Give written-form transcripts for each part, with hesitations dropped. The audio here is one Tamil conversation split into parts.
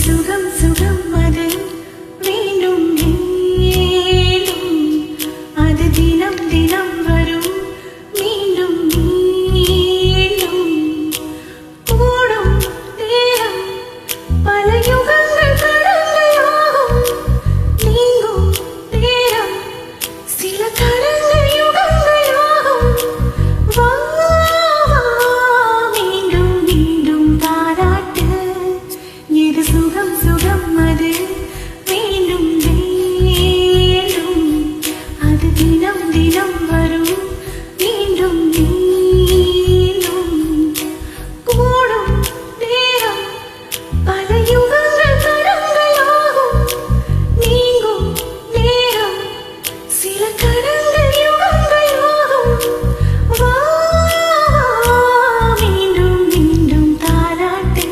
சுகம் சுகம் அது மீண்டும் மீண்டும் அது தினம் தினம் வரும் மீண்டும் மீண்டும் கூடும் நேரம் பல யுகங்கள் கடந்தையாகும் நீங்கும் நேரம் சில கடந்த யுகங்களாகும் வா மீண்டும் மீண்டும் பாராட்டு இது சுகம் சுகம் அது மீண்டும் மீண்டும் அது தினம் தினம் வரும் மீண்டும் மீண்டும் கூடும் நேரம் பல யுகங்கள் கடந்தையாகும் நீங்கும் நேரம் சில கடந்த யுகங்களாகும் வா மீண்டும் மீண்டும் தாலாட்டு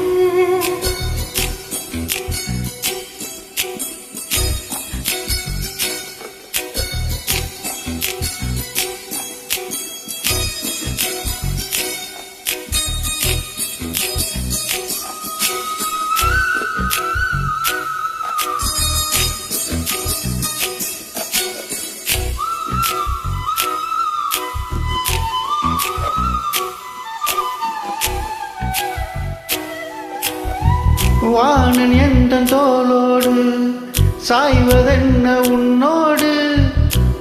வாணன் என்ற தோளோடு சாய்வதென்ன உன்னோடு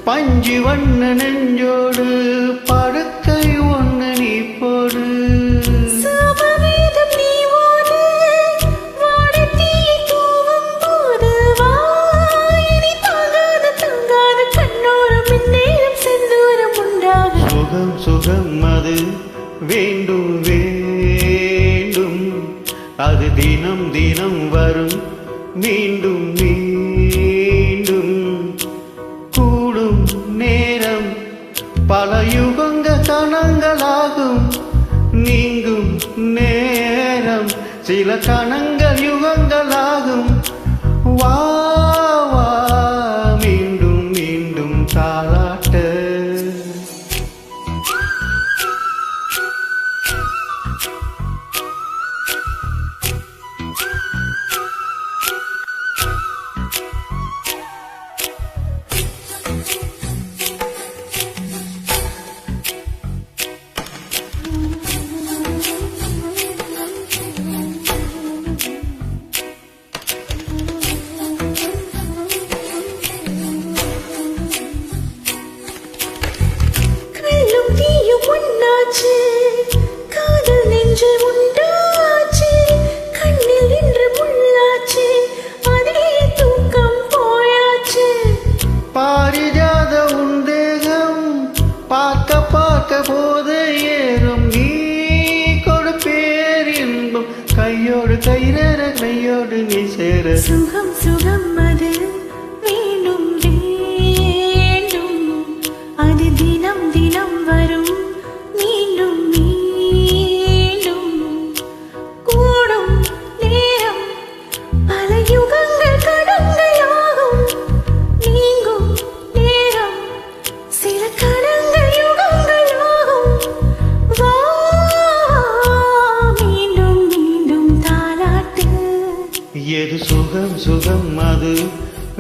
பஞ்சு வண்ண நெஞ்சோடு படுக்கை ஒன்று நீ போடு சாபவேதம் நீ ஓது வாடத்தீ தூவும் போது வாயினி தாங்காத தங்காத கண்ணோரம் பின்னேறும் செந்தூரம் உண்டாகும் சுகம் சுகம் அது வேண்டும் வேண்டும் அது தினம் தினம் வரும் மீண்டும் மீண்டும் கூடும் நேரம் பல யுகங்க கணங்களாகும் நீங்கும் நேரம் சில கணங்கள் யுகங்களாகும் வா வா மீண்டும் மீண்டும் தாலாட்ட கல்லும் தீயும் ஒன்னாச்சு காதல் நெஞ்சில் உண்டாச்சு கண்ணில் நின்று முள்ளாச்சு அதே தூக்கம் போயாச்சு பாரிஜாத உந்தேகம் பார்க்க பார்க்க போது ஏறும் நீ கொடுப்பேர் இன்பம் கையோடு கைரேற கையோடு நீ சேர சுகம் சுகம் அது வேண்டும் வேண்டும் அது தினம் தினம் வரும் மீண்டும் மீண்டும் கூடும் நேரம் பல யுகங்கள் கடந்தையாகும் நீங்கும் நேரம் சில கடந்த யுகங்களாகும் வா மீண்டும் மீண்டும் தாலாட்டு எது சுகம் சுகம் அது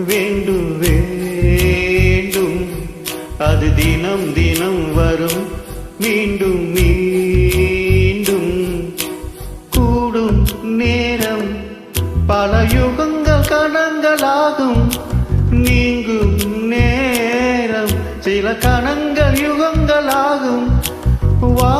வேண்டும் வேண்டும் அது தினம் தினம் வரும் மீண்டும் மீண்டும் கூடும் நேரம் பல யுகங்கள் கணங்களாகும் நீங்கும் நேரம் சில கணங்கள் யுகங்களாகும் வா